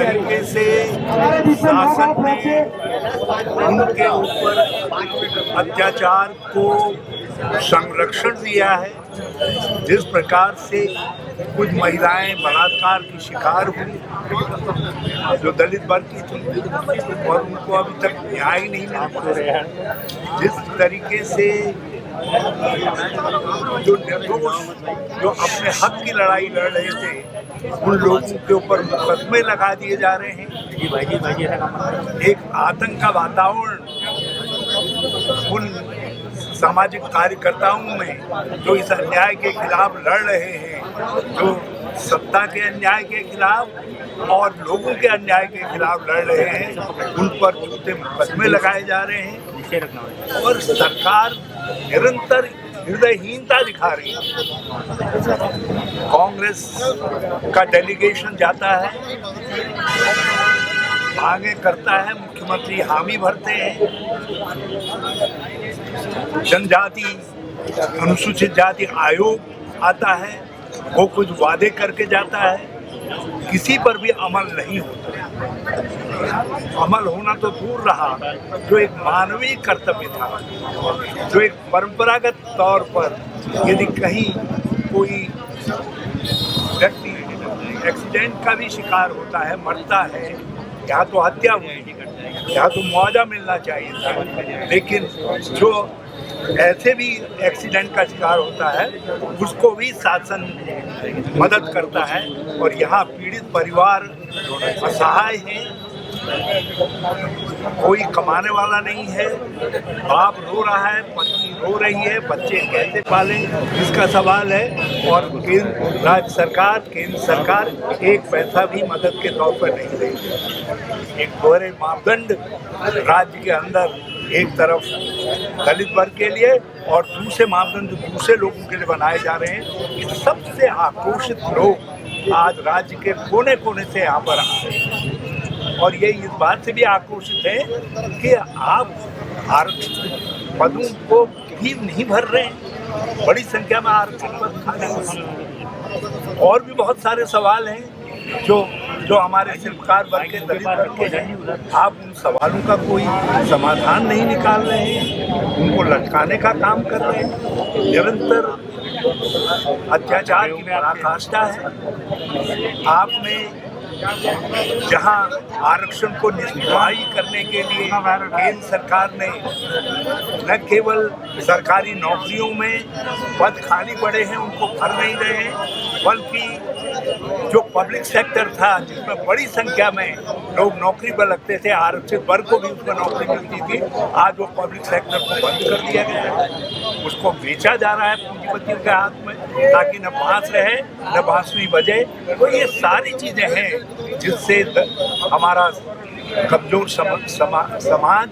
तरीके से शासन ने उनके ऊपर अत्याचार को संरक्षण दिया है, जिस प्रकार से कुछ महिलाएं बलात्कार की शिकार हुई जो दलित वर्ग की थी और उनको अभी तक न्याय नहीं मिला, जिस तरीके से जो निर्दोष जो अपने हक की लड़ाई लड़ रहे थे उन लोगों के ऊपर मुकदमे लगा दिए जा रहे हैं। एक आतंक का वातावरण उन सामाजिक कार्यकर्ताओं में जो इस अन्याय के खिलाफ लड़ रहे हैं, जो सत्ता के अन्याय के खिलाफ और लोगों के अन्याय के खिलाफ लड़ रहे हैं, उन पर झूठे मुकदमे लगाए जा रहे हैं और सरकार निरंतर हृदयहीनता दिखा रही है। कांग्रेस का डेलीगेशन जाता है, आगे करता है, मुख्यमंत्री हामी भरते हैं, जनजाति अनुसूचित जाति आयोग आता है, वो कुछ वादे करके जाता है, किसी पर भी अमल नहीं होता। अमल होना तो दूर रहा, जो एक मानवीय कर्तव्य था, जो एक परंपरागत तौर पर यदि कहीं कोई व्यक्ति एक्सीडेंट का भी शिकार होता है, मरता है, यहाँ तो हत्या हुई, यहाँ तो मुआवजा मिलना चाहिए था, लेकिन जो ऐसे भी एक्सीडेंट का शिकार होता है उसको भी शासन मदद करता है और यहाँ पीड़ित परिवार असहाय हैं, कोई कमाने वाला नहीं है, बाप रो रहा है, पत्नी रो रही है, बच्चे कैसे पालें, इसका सवाल है। और राज्य सरकार, केंद्र सरकार एक पैसा भी मदद के तौर पर नहीं देगी। एक दोहरे मापदंड राज्य के अंदर एक तरफ दलित वर्ग के लिए और दूसरे मापदंड दूसरे लोगों के लिए बनाए जा रहे हैं। इन सबसे आक्रोशित लोग आज राज्य के कोने कोने से यहाँ पर आए और ये इस बात से भी आक्रोशित है कि आप आरक्षित पदों को भी नहीं भर रहे हैं, बड़ी संख्या में आरक्षित पद खाली हैं। और भी बहुत सारे सवाल हैं जो हमारे शिल्पकार वर्ग के, दलित वर्ग के हैं। आप उन सवालों का कोई समाधान नहीं निकाल रहे हैं, उनको लटकाने का काम कर रहे हैं। निरंतर अत्याचार की पराकाष्ठा है। आपने जहां आरक्षण को निष्प्रभावी करने के लिए केंद्र सरकार ने न केवल सरकारी नौकरियों में पद खाली पड़े हैं उनको भर नहीं रहे हैं, बल्कि जो पब्लिक सेक्टर था जिसमें बड़ी संख्या में लोग नौकरी पर लगते थे, आरक्षित वर्ग को भी उसमें नौकरी मिलती थी, आज वो पब्लिक सेक्टर को बंद कर दिया गया है, उसको बेचा जा रहा है पूंजीपतियों के हाथ में, ताकि न बांस रहे न बांसुरी बजे। तो ये सारी चीज़ें हैं जिससे हमारा कमजोर समाज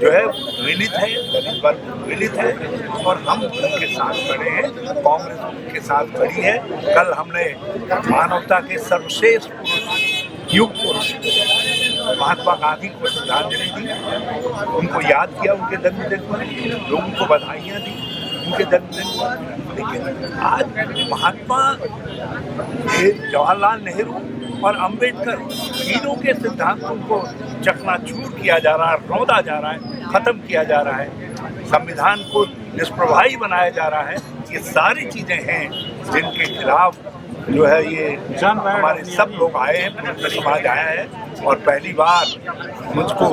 जो है विलित है, दलित वर्ग विलित है और हम उनके साथ खड़े हैं, कांग्रेस उनके साथ खड़ी है। कल हमने मानवता के सर्वश्रेष्ठ पुरुष, युग पुरुष महात्मा गांधी को श्रद्धांजलि दी, उनको याद किया उनके जन्मदिन पर, लोगों को बधाइयाँ दी उनके जन्मदिन पर। लेकिन आज महात्मा जवाहरलाल नेहरू और अंबेडकर तीनों के सिद्धांतों को चकनाचूर किया जा रहा है, रौंदा जा रहा है, खत्म किया जा रहा है, संविधान को निष्प्रभावी बनाया जा रहा है। ये सारी चीज़ें हैं जिनके खिलाफ जो है ये हमारे सब लोग आए हैं, पूरा समाज आया है और पहली बार मुझको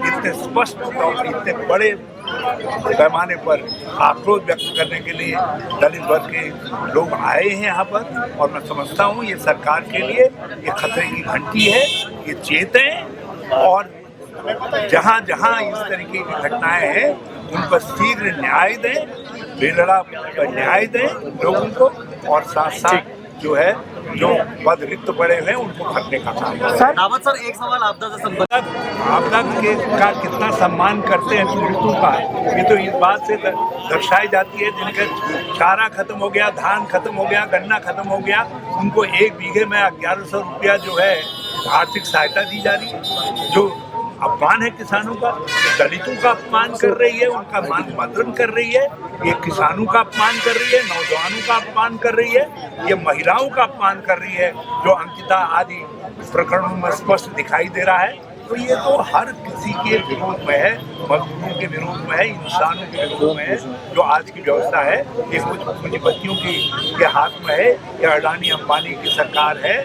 इतने स्पष्ट और इतने बड़े पैमाने पर आक्रोश व्यक्त करने के लिए दलित वर्ग के लोग आए हैं यहाँ पर। और मैं समझता हूँ ये सरकार के लिए ये खतरे की घंटी है, ये चेतें और जहाँ जहाँ इस तरीके की घटनाएं हैं उन पर शीघ्र न्याय दें, बेलड़ा न्याय दें लोगों को और साथ साथ जो है जो पद रिक्त पड़े हुए उनको भरने का काम करें। सर एक सवाल आपदा से संबंधित, आपदा का कितना सम्मान करते हैं पीड़ितों का, ये तो इस बात से दर्शाई जाती है जिनका चारा खत्म हो गया, धान खत्म हो गया, गन्ना खत्म हो गया, उनको 1 बीघे में 1100 रुपया जो है आर्थिक सहायता दी जा रही है, जो अपमान है किसानों का। दलितों का अपमान कर रही है, उनका मान मर्दन कर रही है, ये किसानों का अपमान कर रही है, नौजवानों का अपमान कर रही है, ये महिलाओं का अपमान कर रही है, जो अंकिता आदि प्रकरणों में स्पष्ट दिखाई दे रहा है। तो ये तो हर किसी के विरोध में है, मजदूरों के विरोध में है, इंसानों के विरोध में है। जो आज की व्यवस्था है ये कुछ पूंजीपतियों के हाथ में है, या अडानी अंबानी की सरकार है,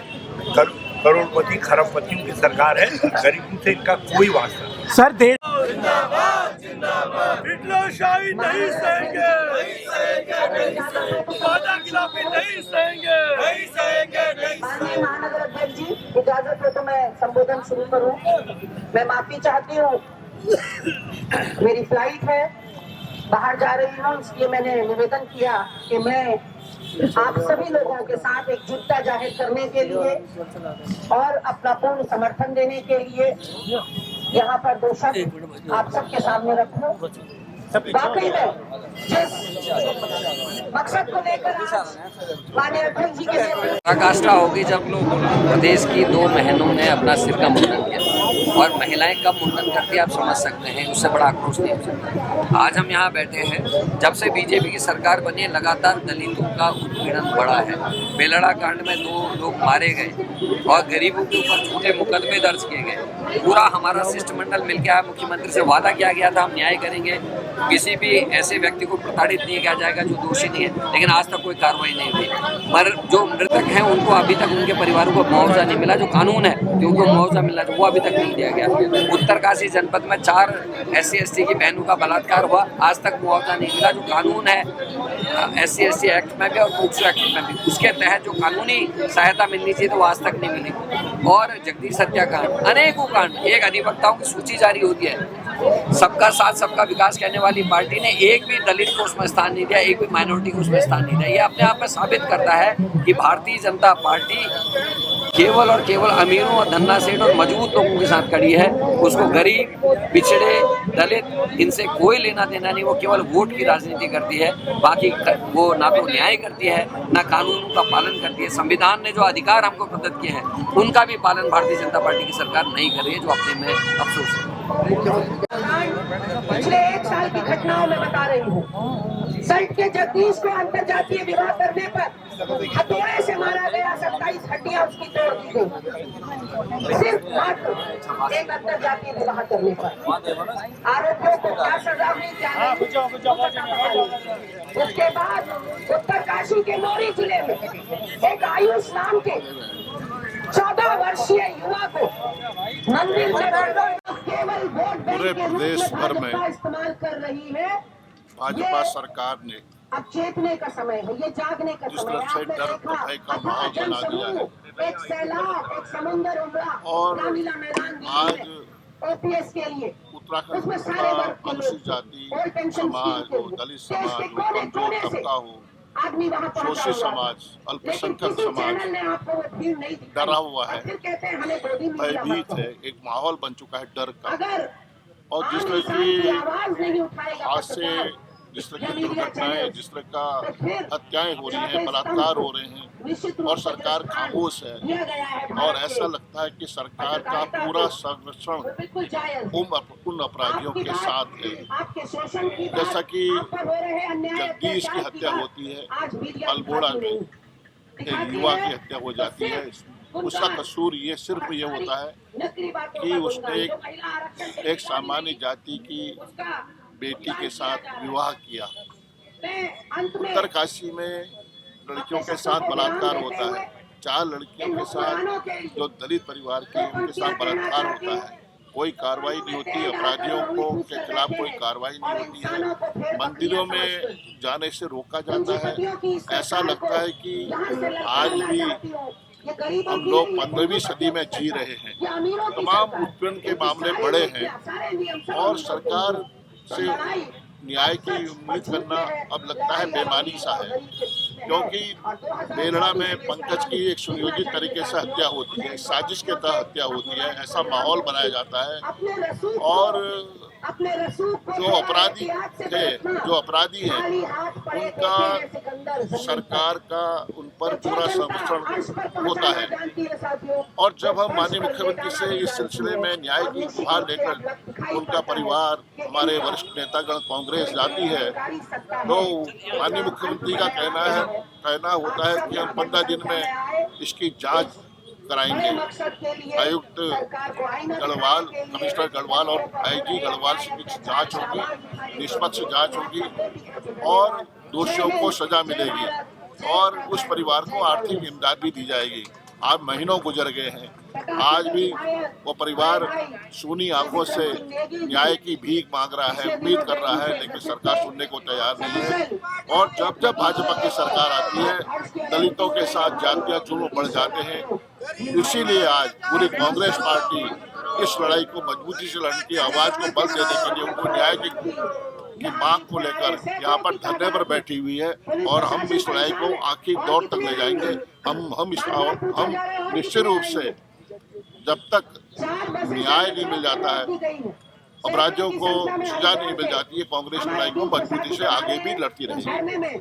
करोड़पति खरबपतियों की सरकार है। गरीबों से इनका कोई वास्ता नहीं। सर देश हिटलरशाही नहीं सहेंगे, वादाखिलाफी नहीं सहेंगे। माननीय महानगर अध्यक्ष जी, इजाजत हो तो मैं संबोधन शुरू करूं। मैं माफी चाहती हूं, मेरी फ्लाइट है, बाहर जा रही हूं, इसलिए मैंने निवेदन किया कि मैं आप सभी लोगों के साथ एकजुटता जाहिर करने के लिए और अपना पूर्ण समर्थन देने के लिए यहाँ पर दो शब्द आप सबके सामने रखूं। वाकई में जिस मकसद को लेकर माननीय अध्यक्ष जी के पराकाष्ठा होगी जब लोग प्रदेश की 2 बहनों ने अपना सिर का मुंडन किया, और महिलाएं कब मुंडन करती है आप समझ सकते हैं, उससे बड़ा आक्रोश नहीं हो सकता। आज हम यहाँ बैठे हैं, जब से बीजेपी की सरकार बनी है लगातार दलितों का उत्पीड़न बढ़ा है। बेलड़ा कांड में 2 लोग मारे गए और गरीबों के ऊपर झूठे मुकदमे दर्ज किए गए। पूरा हमारा शिष्टमंडल मिलकर आया, मुख्यमंत्री से वादा किया गया था हम न्याय करेंगे, किसी भी ऐसे व्यक्ति को प्रताड़ित नहीं किया जाएगा जो दोषी नहीं है, लेकिन आज तक कोई कार्रवाई नहीं हुई। पर जो मृतक हैं उनको अभी तक उनके परिवारों को मुआवजा नहीं मिला, जो कानून है कि उनको मुआवजा मिलना वो अभी तक नहीं दिया गया। उत्तरकाशी जनपद में 4 SC/ST की बहनों का बलात्कार हुआ, आज तक मुआवजा नहीं मिला। जो कानून है SC/ST एक्ट में भी और पोक्सो एक्ट में भी, उसके तहत जो कानूनी सहायता मिलनी चाहिए तो वो आज तक नहीं मिली। और जगदीश हत्याकांड, अनेकों कांड, एक अधिवक्ताओं की सूची जारी होती है, सबका साथ सबका विकास कहने वाली पार्टी ने एक भी दलित को उसमें स्थान नहीं दिया, एक भी माइनॉरिटी को उसमें स्थान नहीं दिया। ये अपने आप में साबित करता है कि भारतीय जनता पार्टी केवल और केवल अमीरों और धन्ना सेठ और मजबूत लोगों के साथ खड़ी है। उसको गरीब, पिछड़े, दलित इनसे कोई लेना देना नहीं, वो केवल वोट की राजनीति करती है। बाकी वो ना तो न्याय करती है, ना कानूनों का पालन करती है। संविधान ने जो अधिकार हमको प्रदत्त किए हैं उनका भी पालन भारतीय जनता पार्टी की सरकार नहीं कर रही है, जो अपने में अफसोस है। पिछले 1 साल की घटनाओं में बता रही हूँ। सल्ट के जगदीश को अंतरजातीय विवाह करने पर हथौड़े से मारा गया, 27 हड्डियां उसकी तोड़ दी गई, सिर्फ मात्र एक अंतरजातीय विवाह करने पर। आरोपियों को क्या सजा हुई क्या नहीं। उसके बाद उत्तरकाशी के नौरी जिले में एक आयुष नाम के 14 वर्षीय युवा को मंदिर में केवल वोट बैंक के रूप में भाजपा इस्तेमाल कर रही है। भाजपा सरकार ने अब चेतने का समय है, ये जागने का समय है। आपने देखा बना दिया है, एक सैलाब, एक समुंदर उमड़ा और रामलीला मैदान आज OPS के लिए, उत्तराखंड उसमें का सारे वर्ग के अनुसूचित लोग, जाति समाज हो, दलित समाज हो, कमजोर तबका हो, आदमी वहाँ पहुंचा शोषित हुआ समाज, है। अल्पसंख्यक लेकिन किसी समाज चैनल ने आपको वो भीड़ नहीं दिखाई। डरा हुआ है, और फिर कहते हैं हमें गोदी में लिया भयभीत मत है, करो। एक माहौल बन चुका है डर का। अगर और आम जिस तरह इंसान की की आवाज नहीं उठाएगा आज से पत्रकार, जिस तरह की दुर्घटनाएं, जिस तरह का हत्याएं हो रही हैं, बलात्कार हो रहे हैं और सरकार खामोश है, और ऐसा लगता है कि सरकार का पूरा संरक्षण उन अपराधियों के साथ है। जैसा कि जगदीश की हत्या होती है, अल्मोड़ा में एक युवा की हत्या हो जाती है, उसका कसूर ये सिर्फ ये होता है कि उसने एक सामान्य जाति की बेटी के साथ विवाह किया। उत्तरकाशी में लड़कियों के साथ बलात्कार होता है, 4 लड़कियों के साथ जो दलित परिवार के उनके साथ बलात्कार होता है, कोई कार्रवाई नहीं होती, अपराधियों को के खिलाफ कोई कार्रवाई नहीं होती है, मंदिरों में जाने से रोका जाता है। ऐसा लगता है कि आज भी हम लोग 15वीं सदी में जी रहे हैं। तमाम उत्पीड़न के मामले बड़े हैं और सरकार से न्याय की उम्मीद करना अब लगता है बेमानी सा है, क्योंकि बेलड़ा में पंकज की एक सुनियोजित तरीके से हत्या होती है, साजिश के तहत हत्या होती है, ऐसा माहौल बनाया जाता है और जो अपराधी थे, जो अपराधी हैं, उनका सरकार का उन पर पूरा संरक्षण होता है। और जब हम माननीय मुख्यमंत्री से इस सिलसिले में न्याय की गुहार लेकर उनका परिवार, हमारे वरिष्ठ नेतागण कांग्रेस जाती है, तो माननीय मुख्यमंत्री का कहना होता है कि हम 15 दिन में इसकी जांच कराएंगे। आयुक्त गढ़वाल, कमिश्नर गढ़वाल और आईजी गढ़वाल से जांच होगी, निष्पक्ष जांच होगी और दोषियों को सजा मिलेगी और उस परिवार को आर्थिक इमदाद भी दी जाएगी। आज महीनों गुजर गए हैं, आज भी वो परिवार सूनी आंखों से न्याय की भीख मांग रहा है, उम्मीद कर रहा है, लेकिन सरकार सुनने को तैयार नहीं है। और जब जब भाजपा की सरकार आती है, दलितों के साथ जातीय जुल्म बढ़ जाते हैं। इसीलिए आज पूरी कांग्रेस पार्टी इस लड़ाई को मजबूती से लड़ने की आवाज को बल देने के लिए, उनको न्याय की मांग को लेकर यहाँ पर धरने पर बैठी हुई है और हम इस लड़ाई को आखिरी दौर तक ले जाएंगे। हम निश्चित रूप से जब तक न्याय नहीं मिल जाता है, अपराधियों को सजा नहीं मिल जाती है, कांग्रेस लड़ाई को मजबूती से आगे भी लड़ती रहेगी।